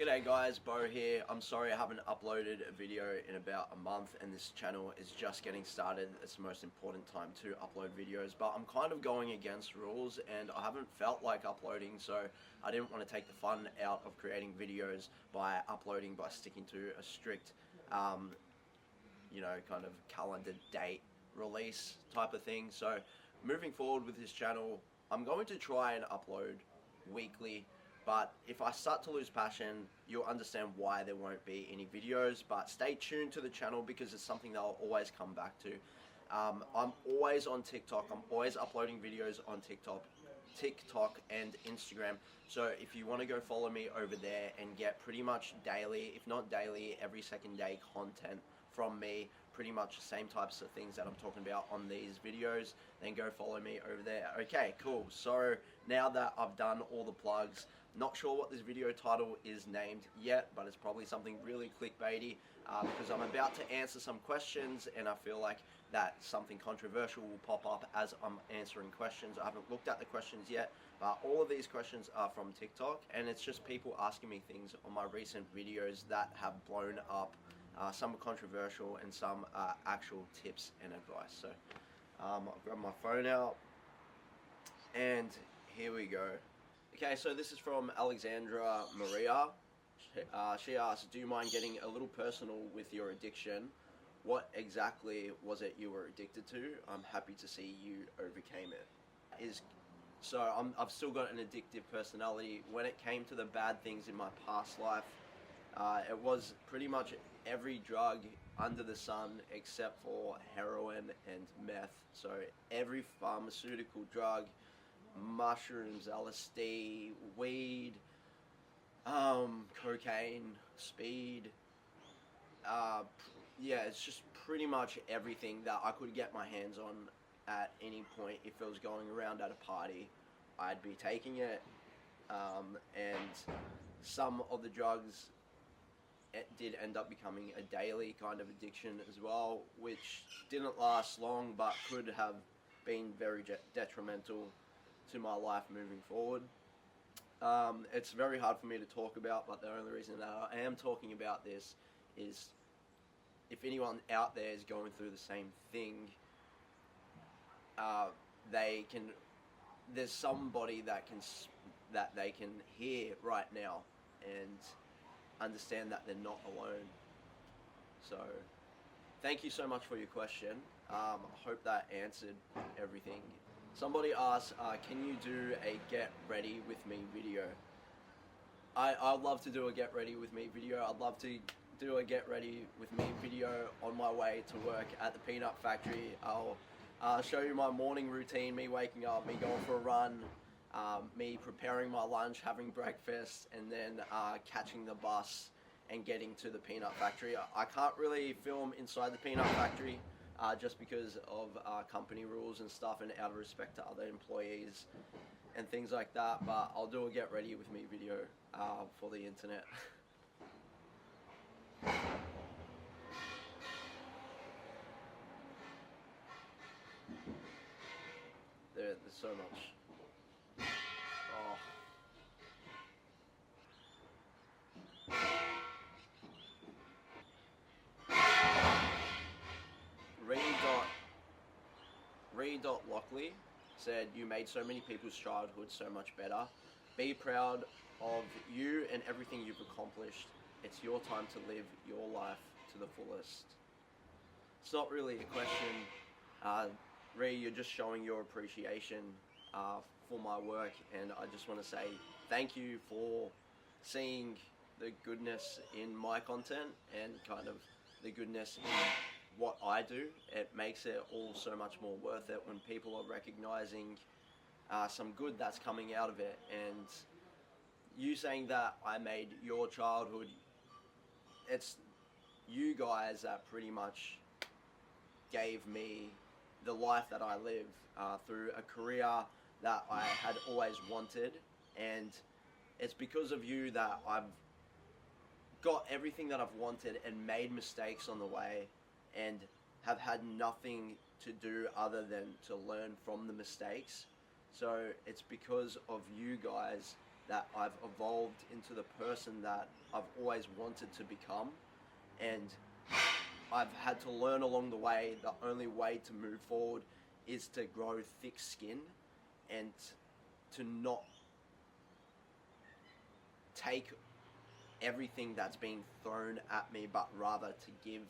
G'day guys, Beau here. I'm sorry I haven't uploaded a video in about a month and this channel is just getting started. It's the most important time to upload videos, but I'm kind of going against rules and I haven't felt like uploading, so I didn't want to take the fun out of creating videos by sticking to a strict kind of calendar date release type of thing. So moving forward with this channel, I'm going to try and upload weekly. But if I start to lose passion, you'll understand why there won't be any videos. But stay tuned to the channel because it's something that I'll always come back to. I'm always on TikTok. I'm always uploading videos on TikTok and Instagram. So if you want to go follow me over there and get pretty much daily, if not daily, every second day content from me, pretty much the same types of things that I'm talking about on these videos, then go follow me over there. Okay, cool. So now that I've done all the plugs, not sure what this video title is named yet, but it's probably something really clickbaity because I'm about to answer some questions and I feel like that something controversial will pop up as I'm answering questions. I haven't looked at the questions yet, but all of these questions are from TikTok and it's just people asking me things on my recent videos that have blown up. Some are controversial and some are actual tips and advice. So I'll grab my phone out and here we go. Okay, so this is from Alexandra Maria. She asked, do you mind getting a little personal with your addiction? What exactly was it you were addicted to? I'm happy to see you overcame it. I've still got an addictive personality. When it came to the bad things in my past life, it was pretty much every drug under the sun except for heroin and meth. So every pharmaceutical drug, mushrooms, LSD, weed, cocaine, speed, yeah, it's just pretty much everything that I could get my hands on at any point. If it was going around at a party, I'd be taking it, and some of the drugs, it did end up becoming a daily kind of addiction as well, which didn't last long but could have been very detrimental to my life moving forward. It's very hard for me to talk about, but the only reason that I am talking about this is if anyone out there is going through the same thing, there's somebody that they can hear right now and understand that they're not alone. So thank you so much for your question. I hope that answered everything. Somebody asked, can you do a get ready with me video? I'd love to do a get ready with me video. I'd love to do a get ready with me video on my way to work at the peanut factory. I'll show you my morning routine, me waking up, me going for a run, me preparing my lunch, having breakfast, and then catching the bus and getting to the peanut factory. I can't really film inside the peanut factory just because of company rules and stuff, and out of respect to other employees and things like that, but I'll do a get ready with me video for the internet. There's so much. Oh. Ree.Lockley said, you made so many people's childhood so much better. Be proud of you and everything you've accomplished. It's your time to live your life to the fullest. It's not really a question. Ree, you're just showing your appreciation for my work, and I just want to say thank you for seeing the goodness in my content and kind of the goodness in what I do. It makes it all so much more worth it when people are recognizing some good that's coming out of it. And you saying that I made your childhood, it's you guys that pretty much gave me the life that I live through a career that I had always wanted, and it's because of you that I've got everything that I've wanted and made mistakes on the way and have had nothing to do other than to learn from the mistakes. So it's because of you guys that I've evolved into the person that I've always wanted to become, and I've had to learn along the way the only way to move forward is to grow thick skin and to not take everything that's being thrown at me, but rather to give,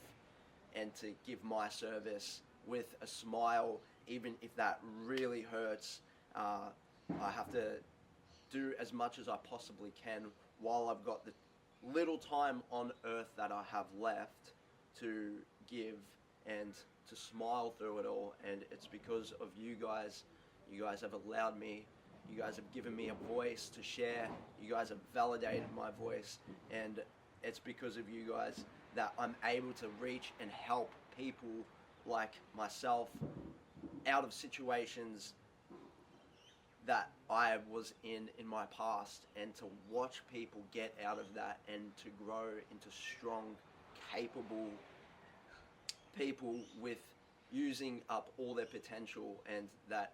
and to give my service with a smile, even if that really hurts. I have to do as much as I possibly can while I've got the little time on earth that I have left to give and to smile through it all. And it's because of you guys. You guys have allowed me, you guys have given me a voice to share, you guys have validated my voice, and it's because of you guys that I'm able to reach and help people like myself out of situations that I was in my past, and to watch people get out of that and to grow into strong, capable people with using up all their potential, and that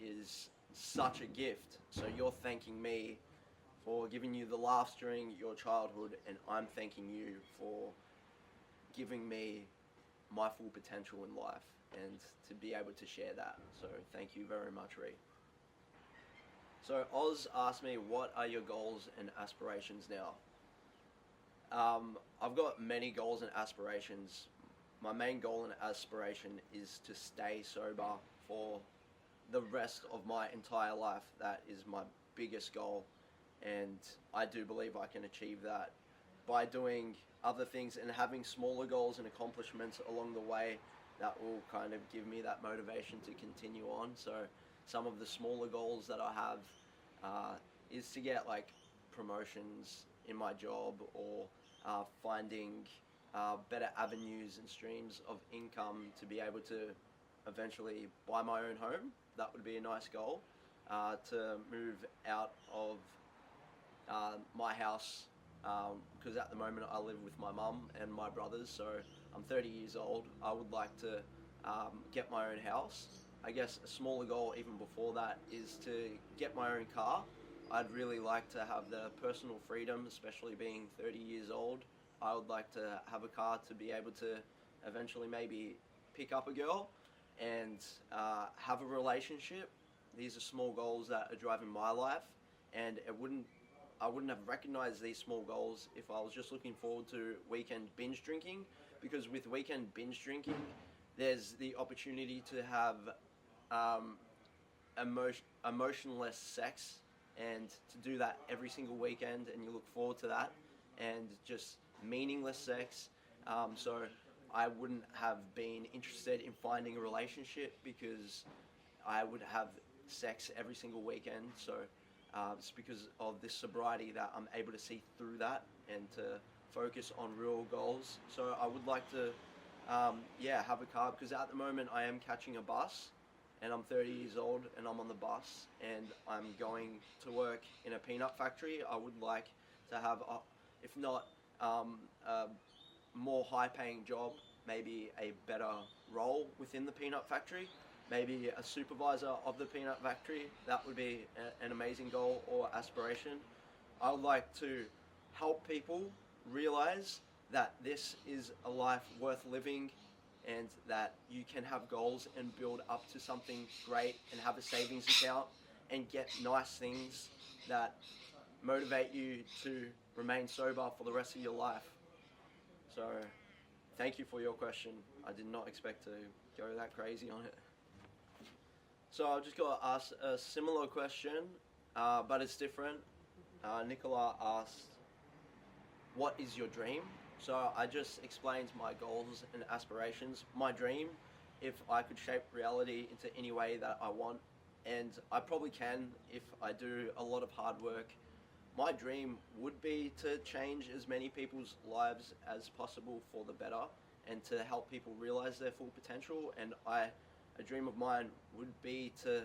is such a gift. So you're thanking me for giving you the laughs during your childhood, and I'm thanking you for giving me my full potential in life and to be able to share that. So thank you very much, Ree. So Oz asked me, what are your goals and aspirations now? I've got many goals and aspirations. My main goal and aspiration is to stay sober for the rest of my entire life. That is my biggest goal, and I do believe I can achieve that by doing other things and having smaller goals and accomplishments along the way that will kind of give me that motivation to continue on. So some of the smaller goals that I have is to get like promotions in my job, or finding better avenues and streams of income to be able to eventually buy my own home. That would be a nice goal. To move out of my house, because at the moment I live with my mum and my brothers, so I'm 30 years old. I would like to get my own house. I guess a smaller goal even before that is to get my own car. I'd really like to have the personal freedom, especially being 30 years old. I would like to have a car to be able to eventually maybe pick up a girl and have a relationship. These are small goals that are driving my life, and I wouldn't have recognized these small goals if I was just looking forward to weekend binge drinking, because with weekend binge drinking there's the opportunity to have emotionless sex, and to do that every single weekend, and you look forward to that, and just meaningless sex. So I wouldn't have been interested in finding a relationship, because I would have sex every single weekend. So it's because of this sobriety that I'm able to see through that and to focus on real goals. So I would like to have a car, because at the moment I am catching a bus, and I'm 30 years old and I'm on the bus and I'm going to work in a peanut factory. I would like to have, if not a more high paying job, maybe a better role within the peanut factory, maybe a supervisor of the peanut factory. That would be an amazing goal or aspiration. I would like to help people realize that this is a life worth living, and that you can have goals and build up to something great and have a savings account and get nice things that motivate you to remain sober for the rest of your life. So thank you for your question. I did not expect to go that crazy on it. So I've just got to ask a similar question, but it's different. Nicola asked, what is your dream? So I just explained my goals and aspirations. My dream, if I could shape reality into any way that I want, and I probably can if I do a lot of hard work, my dream would be to change as many people's lives as possible for the better, and to help people realize their full potential. And a dream of mine would be to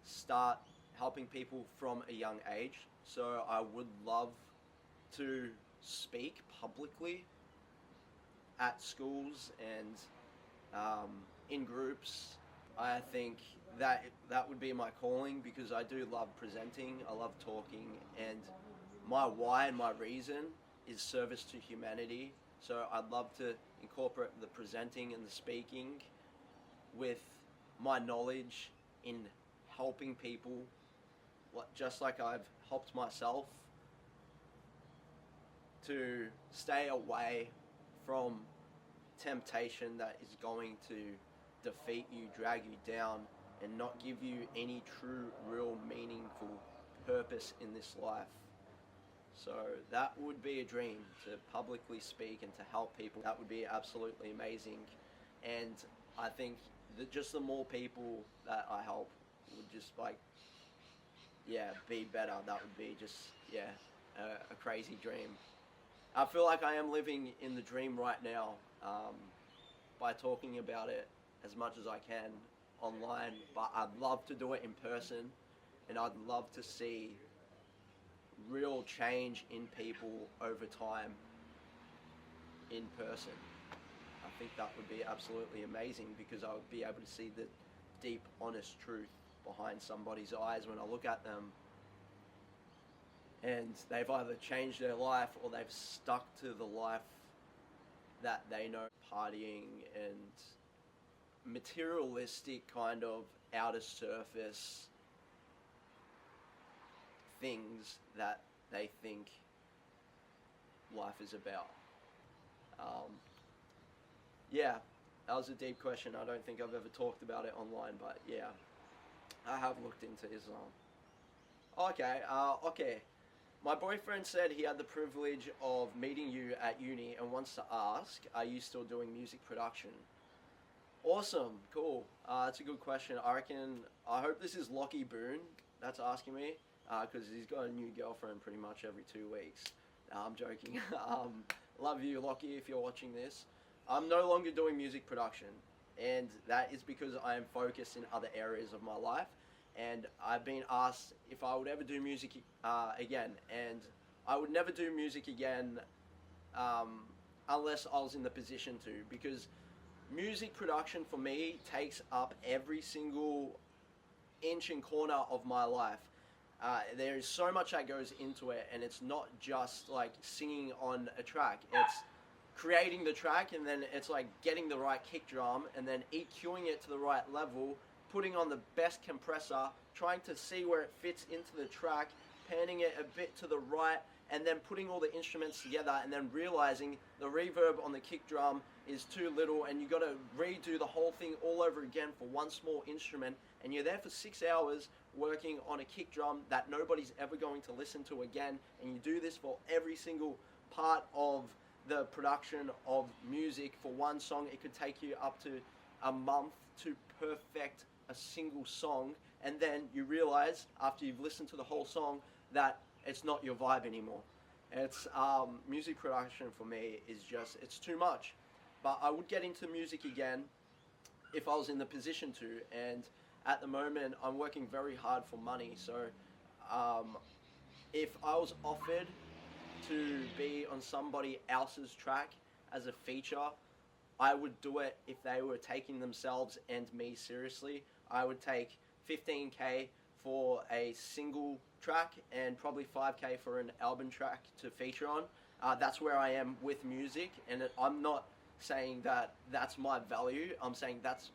start helping people from a young age. So I would love to speak publicly at schools and in groups. I think that would be my calling, because I do love presenting, I love talking, and my why and my reason is service to humanity. So I'd love to incorporate the presenting and the speaking with my knowledge in helping people, just like I've helped myself, to stay away from temptation that is going to defeat you, drag you down, and not give you any true, real, meaningful purpose in this life. So that would be a dream, to publicly speak and to help people. That would be absolutely amazing. And I think that just the more people that I help would just be better. That would be just, a crazy dream. I feel like I am living in the dream right now, by talking about it as much as I can online, but I'd love to do it in person, and I'd love to see real change in people over time in person. I think that would be absolutely amazing, because I would be able to see the deep, honest truth behind somebody's eyes when I look at them, and they've either changed their life or they've stuck to the life that they know, partying and materialistic kind of outer surface things that they think life is about. That was a deep question. I don't think I've ever talked about it online, but yeah, I have looked into Islam. Okay. My boyfriend said he had the privilege of meeting you at uni and wants to ask, are you still doing music production? Awesome, cool. That's a good question. I hope this is Lockie Boone that's asking me, because he's got a new girlfriend pretty much every 2 weeks. I'm joking. Love you, Lockie, if you're watching this. I'm no longer doing music production, and that is because I am focused in other areas of my life. And I've been asked if I would ever do music again, and I would never do music again unless I was in the position to, because music production for me takes up every single inch and corner of my life. There is so much that goes into it, and it's not just like singing on a track. It's creating the track, and then it's like getting the right kick drum, and then EQing it to the right level, putting on the best compressor, trying to see where it fits into the track, panning it a bit to the right, and then putting all the instruments together, and then realizing the reverb on the kick drum is too little, and you got to redo the whole thing all over again for one small instrument, and you're there for 6 hours working on a kick drum that nobody's ever going to listen to again, and you do this for every single part of the production of music. For one song, it could take you up to a month to perfect a single song, and then you realize after you've listened to the whole song that it's not your vibe anymore. It's music production for me is just, it's too much. But I would get into music again if I was in the position to, and at the moment I'm working very hard for money. So if I was offered to be on somebody else's track as a feature, I would do it if they were taking themselves and me seriously. I would take 15k for a single track and probably 5k for an album track to feature on. That's where I am with music, and I'm not saying that that's my value. I'm saying that's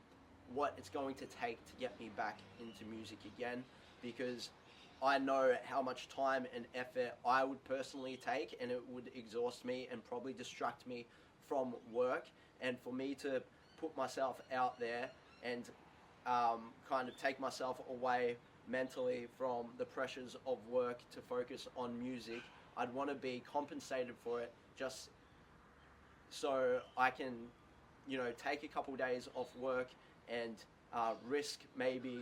what it's going to take to get me back into music again, because I know how much time and effort I would personally take, and it would exhaust me and probably distract me from work. And for me to put myself out there and kind of take myself away mentally from the pressures of work to focus on music, I'd want to be compensated for it, just so I can, take a couple days off work and risk maybe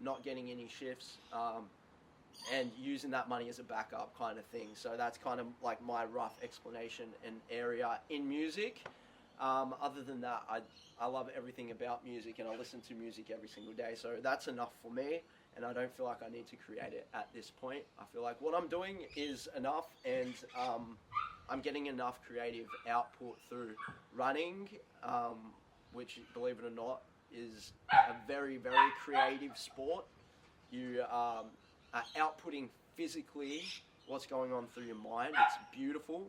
not getting any shifts, and using that money as a backup kind of thing. So that's kind of like my rough explanation and area in music. Other than that, I love everything about music, and I listen to music every single day. So that's enough for me, and I don't feel like I need to create it at this point. I feel like what I'm doing is enough, and I'm getting enough creative output through running, which, believe it or not, is a very, very creative sport. You are outputting physically what's going on through your mind. It's beautiful.